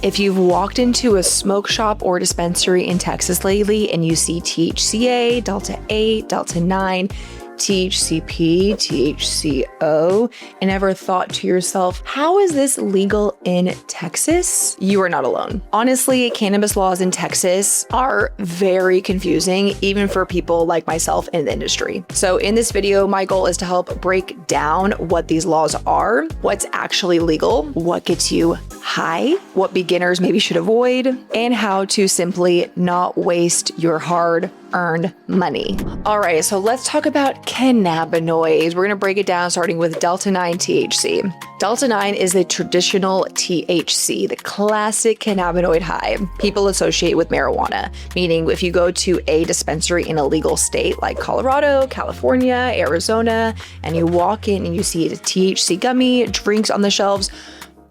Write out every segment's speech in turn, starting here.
If you've walked into a smoke shop or dispensary in Texas lately and you see THCA, Delta-8, Delta-9, THCP, THCO, and ever thought to yourself, how is this legal in Texas? You are not alone. Honestly, cannabis laws in Texas are very confusing, even for people like myself in the industry. So in this video, my goal is to help break down what these laws are, what's actually legal, what gets you high, what beginners maybe should avoid, and how to simply not waste your hard-earned money. All right, so let's talk about cannabinoids. We're gonna break it down starting with Delta-9 THC. Delta-9 is the traditional THC, the classic cannabinoid high people associate with marijuana, meaning if you go to a dispensary in a legal state like Colorado, California, Arizona, and you walk in and you see a THC gummy, drinks on the shelves,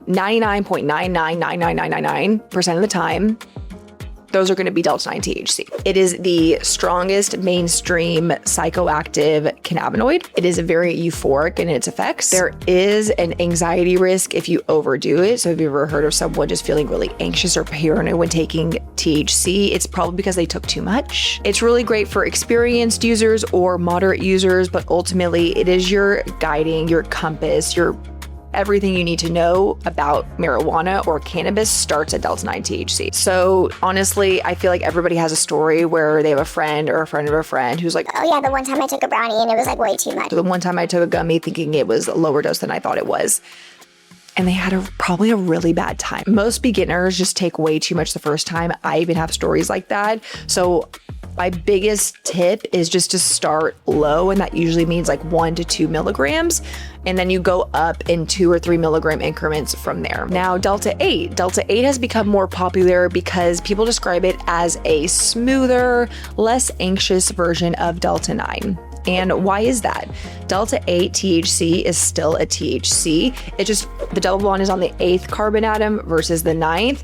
99.9999999% of the time, those are going to be Delta-9 THC. It is the strongest mainstream psychoactive cannabinoid. It is very euphoric in its effects. There is an anxiety risk if you overdo it. So if you've ever heard of someone just feeling really anxious or paranoid when taking THC, it's probably because they took too much. It's really great for experienced users or moderate users, but ultimately it is your guiding, your compass, your everything you need to know about marijuana or cannabis starts at Delta-9 THC. So honestly, I feel like everybody has a story where they have a friend or a friend of a friend who's like, oh yeah, the one time I took a brownie and it was like way too much. The one time I took a gummy thinking it was a lower dose than I thought it was. And they had probably a really bad time. Most beginners just take way too much the first time. I even have stories like that. So my biggest tip is just to start low, and that usually means like 1 to 2 milligrams, and then you go up in 2 or 3 milligram increments from there. Now, Delta-8 has become more popular because people describe it as a smoother, less anxious version of Delta-9. And why is that? Delta-8 THC is still a THC. It just, the double bond is on the 8th carbon atom versus the 9th.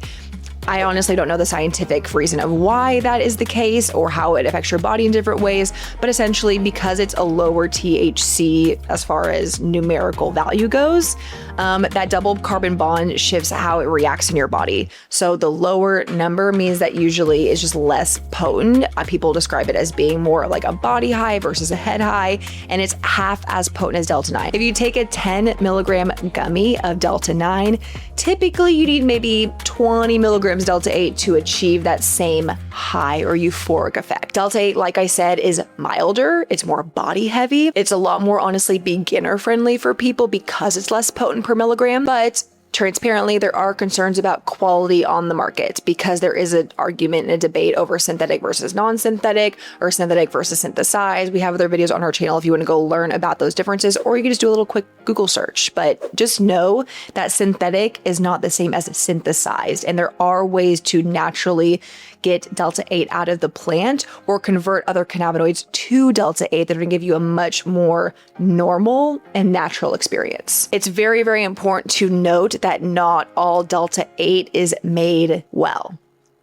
I honestly don't know the scientific reason of why that is the case or how it affects your body in different ways, but essentially because it's a lower THC as far as numerical value goes, that double carbon bond shifts how it reacts in your body. So the lower number means that usually it's just less potent. People describe it as being more like a body high versus a head high, and it's half as potent as Delta-9. If you take a 10 milligram gummy of Delta-9, typically you need maybe 20 milligrams Delta-8 to achieve that same high or euphoric effect. Delta-8, like I said, is milder, it's more body heavy, it's a lot more honestly beginner friendly for people because it's less potent per milligram, but transparently, there are concerns about quality on the market because there is an argument and a debate over synthetic versus non-synthetic or synthetic versus synthesized. We have other videos on our channel if you want to go learn about those differences, or you can just do a little quick Google search. But just know that synthetic is not the same as synthesized, and there are ways to naturally get Delta-8 out of the plant or convert other cannabinoids to Delta-8 that are going to give you a much more normal and natural experience. It's very, very important to note that not all Delta-8 is made well.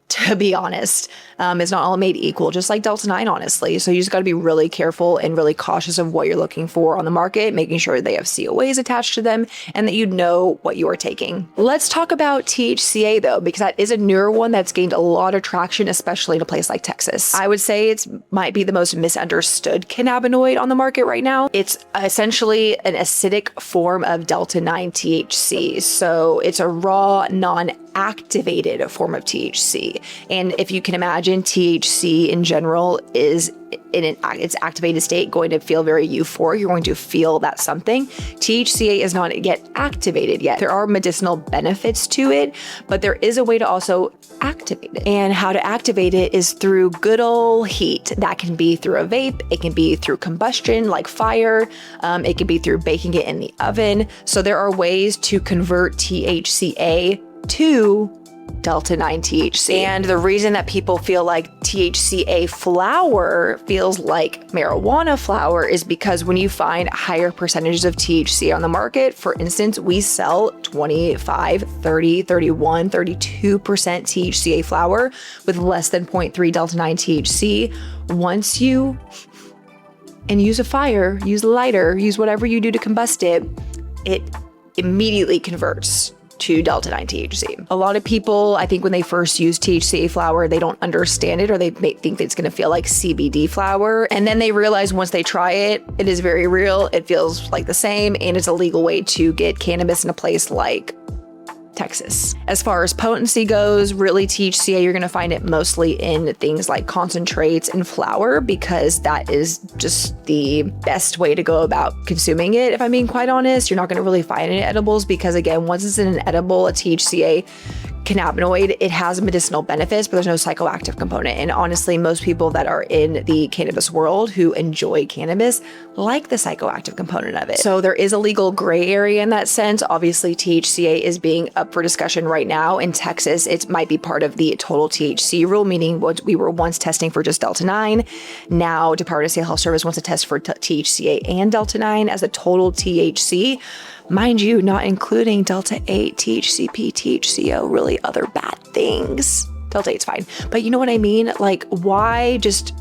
To be honest, it's not all made equal, just like Delta-9, honestly. So you just got to be really careful and really cautious of what you're looking for on the market, making sure they have COAs attached to them and that you know what you are taking. Let's talk about THCA though, because that is a newer one that's gained a lot of traction, especially in a place like Texas. I would say it might be the most misunderstood cannabinoid on the market right now. It's essentially an acidic form of Delta-9 THC. So it's a raw, non-activated form of THC. And if you can imagine, THC in general is in its activated state going to feel very euphoric. You're going to feel that something. THCA is not yet activated yet. There are medicinal benefits to it, but there is a way to also activate it. And how to activate it is through good old heat. That can be through a vape. It can be through combustion like fire. It can be through baking it in the oven. So there are ways to convert THCA to Delta-9 THC. And the reason that people feel like THCA flower feels like marijuana flower is because when you find higher percentages of THC on the market, for instance, we sell 25, 30, 31, 32% THCA flower with less than 0.3 Delta-9 THC. Once you use a fire, use a lighter, use whatever you do to combust it, it immediately converts to Delta-9 THC. A lot of people, I think when they first use THCA flower, they don't understand it, or they may think that it's going to feel like CBD flower. And then they realize once they try it, it is very real. It feels like the same, and it's a legal way to get cannabis in a place like Texas. As far as potency goes, really THCA, you're going to find it mostly in things like concentrates and flower, because that is just the best way to go about consuming it. If I'm being quite honest, you're not going to really find it in edibles, because again, once it's in an edible, a THCA cannabinoid, it has medicinal benefits, but there's no psychoactive component. And honestly, most people that are in the cannabis world who enjoy cannabis like the psychoactive component of it. So there is a legal gray area in that sense. Obviously, THCA is being up for discussion right now. In Texas, it might be part of the total THC rule, meaning what we were once testing for just Delta-9. Now, Department of State Health Service wants to test for THCA and Delta-9 as a total THC. Mind you, not including Delta-8, THCP, THCO, really other bad things. Delta-8's fine. But you know what I mean? Like, why just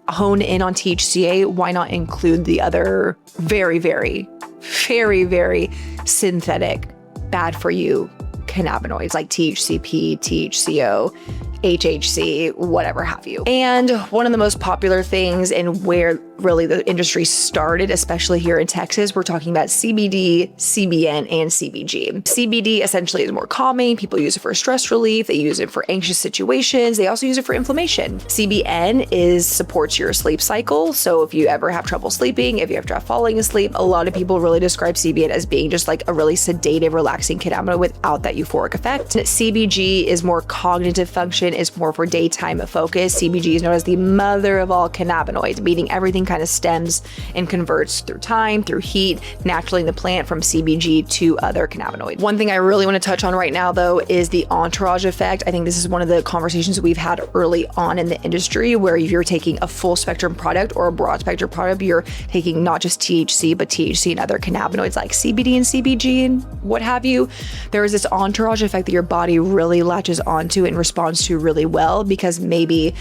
hone in on THCA? Why not include the other very, very, very, very synthetic, bad for you cannabinoids like THCP, THCO, HHC, whatever have you. And one of the most popular things, and where really the industry started, especially here in Texas, we're talking about CBD, CBN, and CBG. CBD essentially is more calming. People use it for stress relief. They use it for anxious situations. They also use it for inflammation. CBN supports your sleep cycle. So if you ever have trouble sleeping, if you have trouble falling asleep, a lot of people really describe CBN as being just like a really sedative, relaxing cannabinoid without that euphoric effect. CBG is more cognitive function, is more for daytime focus. CBG is known as the mother of all cannabinoids, meaning everything kind of stems and converts through time, through heat, naturally in the plant from CBG to other cannabinoids. One thing I really want to touch on right now, though, is the entourage effect. I think this is one of the conversations we've had early on in the industry, where if you're taking a full spectrum product or a broad spectrum product, you're taking not just THC, but THC and other cannabinoids like CBD and CBG and what have you. There is this entourage effect that your body really latches onto and responds to really well, because they're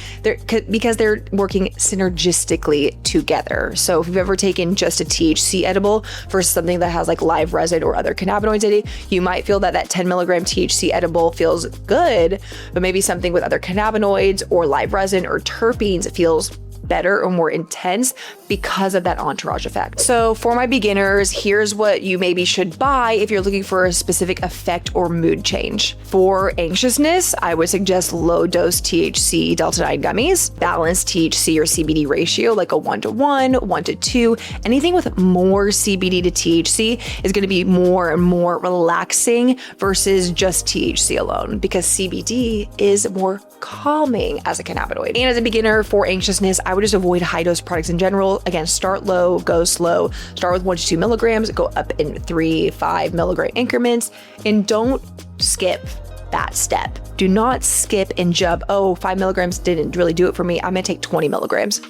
working synergistically together. So if you've ever taken just a THC edible versus something that has like live resin or other cannabinoids in it, you might feel that 10 milligram THC edible feels good, but maybe something with other cannabinoids or live resin or terpenes feels better or more intense because of that entourage effect. So for my beginners, here's what you maybe should buy if you're looking for a specific effect or mood change. For anxiousness, I would suggest low dose THC Delta-9 gummies, balanced THC or CBD ratio, like a 1:1, 1:2. Anything with more CBD to THC is going to be more and more relaxing versus just THC alone, because CBD is more calming as a cannabinoid. And as a beginner for anxiousness, I would just avoid high dose products in general. Again, start low, go slow. Start with 1 to 2 milligrams, go up in 3-5 milligram increments, and don't skip that step. Do not skip and jump. Oh, 5 milligrams didn't really do it for me, I'm gonna take 20 milligrams.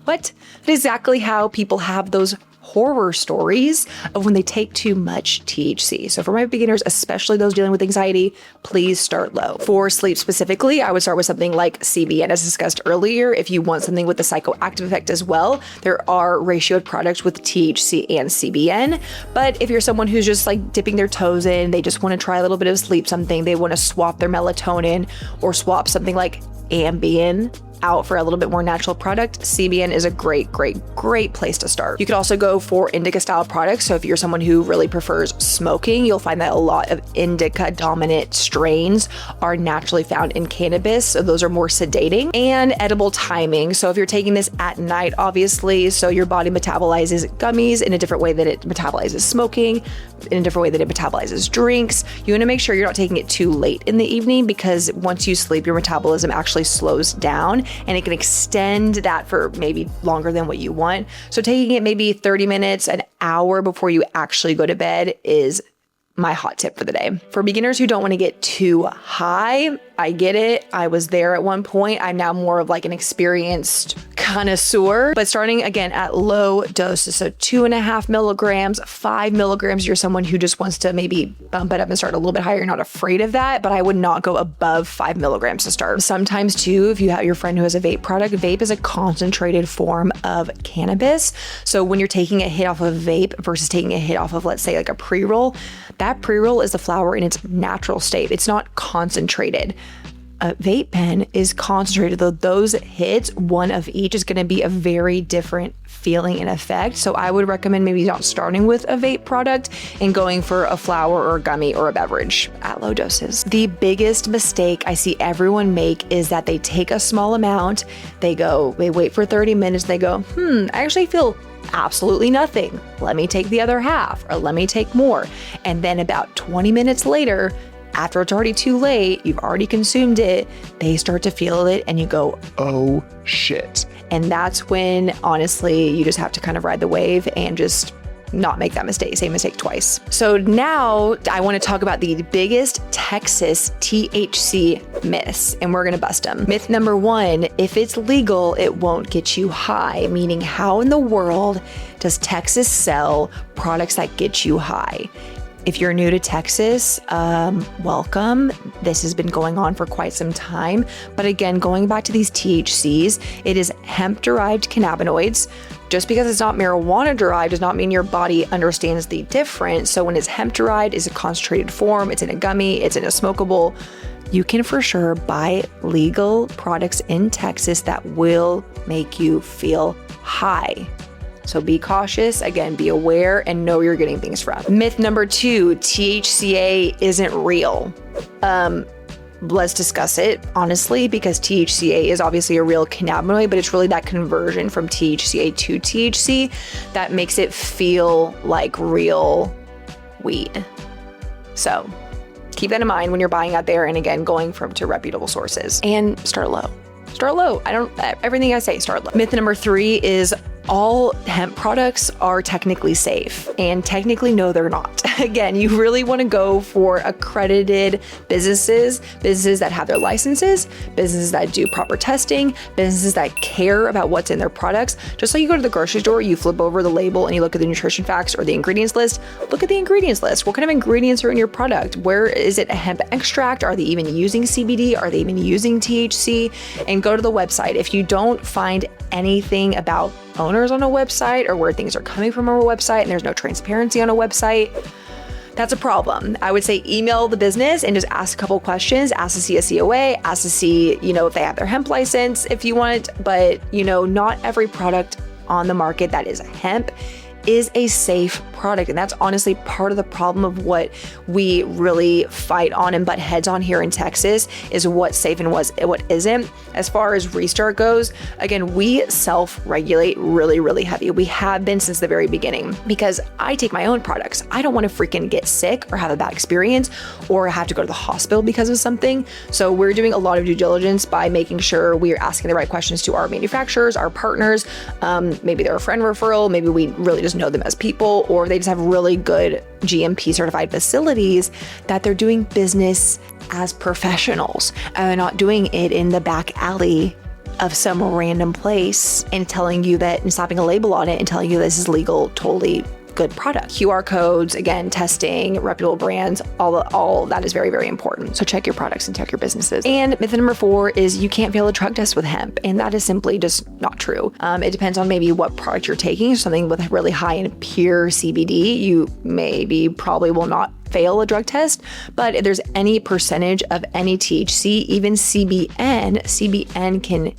What? That's exactly how people have those horror stories of when they take too much THC. So for my beginners, especially those dealing with anxiety, please start low. For sleep specifically, I would start with something like CBN, as discussed earlier. If you want something with the psychoactive effect as well, there are ratioed products with THC and CBN. But if you're someone who's just like dipping their toes in, they just want to try a little bit of sleep, something, they want to swap their melatonin or swap something like Ambien out for a little bit more natural product, CBN is a great place to start. You could also go for indica style products. So if you're someone who really prefers smoking, you'll find that a lot of indica dominant strains are naturally found in cannabis. So those are more sedating. And edible timing. So if you're taking this at night, obviously, so your body metabolizes gummies in a different way that it metabolizes smoking, in a different way that it metabolizes drinks. You want to make sure you're not taking it too late in the evening, because once you sleep, your metabolism actually slows down, and it can extend that for maybe longer than what you want. So taking it maybe 30 minutes, an hour before you actually go to bed is my hot tip for the day. For beginners who don't want to get too high, I get it. I was there at one point. I'm now more of like an experienced connoisseur, but starting again at low doses. So 2.5 milligrams, 5 milligrams, you're someone who just wants to maybe bump it up and start a little bit higher. You're not afraid of that, but I would not go above 5 milligrams to start. Sometimes too, if you have your friend who has a vape product, vape is a concentrated form of cannabis. So when you're taking a hit off of vape versus taking a hit off of, let's say, like a pre-roll, that pre-roll is the flower in its natural state. It's not concentrated. A vape pen is concentrated, though those hits, one of each, is going to be a very different feeling and effect. So I would recommend maybe not starting with a vape product and going for a flower or a gummy or a beverage at low doses. The biggest mistake I see everyone make is that they take a small amount, they wait for 30 minutes, they go, I actually feel absolutely nothing. Let me take the other half, or let me take more. And then about 20 minutes later, after it's already too late, you've already consumed it, they start to feel it and you go, oh shit. And that's when, honestly, you just have to kind of ride the wave and just not make that same mistake twice. So now I want to talk about the biggest Texas THC myths, and we're going to bust them. Myth number 1, if it's legal, it won't get you high, meaning how in the world does Texas sell products that get you high? If you're new to Texas, welcome. This has been going on for quite some time. But again, going back to these THCs, it is hemp-derived cannabinoids. Just because it's not marijuana derived does not mean your body understands the difference. So when it's hemp derived, it's a concentrated form, it's in a gummy, it's in a smokable. You can for sure buy legal products in Texas that will make you feel high. So be cautious, again, be aware and know where you're getting things from. Myth number 2, THCA isn't real. Let's discuss it honestly, because THCA is obviously a real cannabinoid, but it's really that conversion from THCA to THC that makes it feel like real weed. So keep that in mind when you're buying out there, and again, going to reputable sources. And start low. Start low. Everything I say, start low. Myth number 3 is all hemp products are technically safe, and technically, no, they're not. Again, you really want to go for accredited businesses that have their licenses, businesses that do proper testing, businesses that care about what's in their products. Just like you go to the grocery store, you flip over the label and you look at the nutrition facts or the ingredients list. Look at the ingredients list. What kind of ingredients are in your product? Where is it a hemp extract? Are they even using CBD? Are they even using THC? And go to the website. If you don't find anything about owners on a website or where things are coming from on a website and there's no transparency on a website, that's a problem. I would say email the business and just ask a couple questions, ask to see a COA, ask to see, if they have their hemp license if you want, but not every product on the market that is hemp is a safe product. And that's honestly part of the problem of what we really fight on and butt heads on here in Texas, is what's safe and what isn't. As far as Restart goes, again, we self-regulate really, really heavy. We have been since the very beginning, because I take my own products. I don't want to freaking get sick or have a bad experience or have to go to the hospital because of something. So we're doing a lot of due diligence by making sure we are asking the right questions to our manufacturers, our partners. Maybe they're a friend referral, maybe we really just know them as people, or they just have really good GMP certified facilities that they're doing business as professionals, and they're not doing it in the back alley of some random place and telling you that, and slapping a label on it and telling you this is legal, totally good product. QR codes, again, testing, reputable brands, all that is very, very important. So check your products and check your businesses. And myth number 4 is you can't fail a drug test with hemp. And that is simply just not true. It depends on maybe what product you're taking. Something with really high and pure CBD, you probably will not fail a drug test. But if there's any percentage of any THC, even CBN can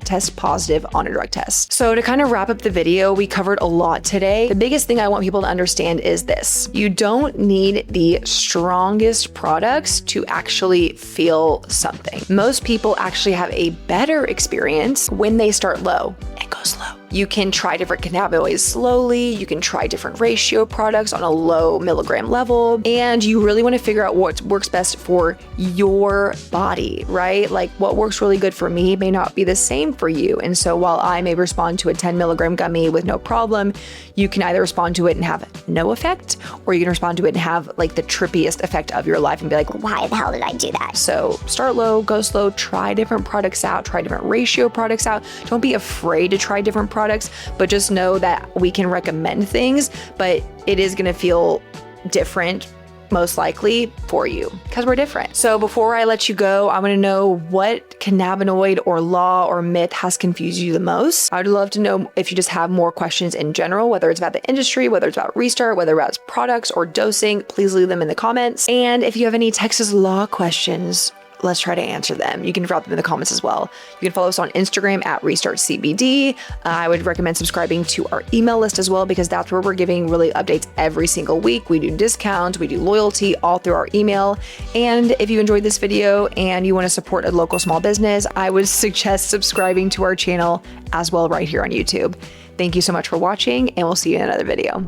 test positive on a drug test. So to kind of wrap up the video, we covered a lot today. The biggest thing I want people to understand is this: you don't need the strongest products to actually feel something. Most people actually have a better experience when they start low and go slow. You can try different cannabinoids slowly. You can try different ratio products on a low milligram level. And you really want to figure out what works best for your body, right? Like what works really good for me may not be the same for you. And so while I may respond to a 10 milligram gummy with no problem, you can either respond to it and have no effect, or you can respond to it and have like the trippiest effect of your life and be like, Why the hell did I do that? so start low, go slow, try different products out, try different ratio products out. Don't be afraid to try different products, but just know that we can recommend things, but it is gonna feel different most likely for you because we're different. So before I let you go, I want to know what cannabinoid or law or myth has confused you the most. I would love to know if you just have more questions in general, whether it's about the industry, whether it's about Restart, whether it's products or dosing, please leave them in the comments. And if you have any Texas law questions, let's try to answer them. You can drop them in the comments as well. You can follow us on Instagram at RestartCBD. I would recommend subscribing to our email list as well, because that's where we're giving really updates every single week. We do discounts, we do loyalty all through our email. And if you enjoyed this video and you want to support a local small business, I would suggest subscribing to our channel as well right here on YouTube. Thank you so much for watching, and we'll see you in another video.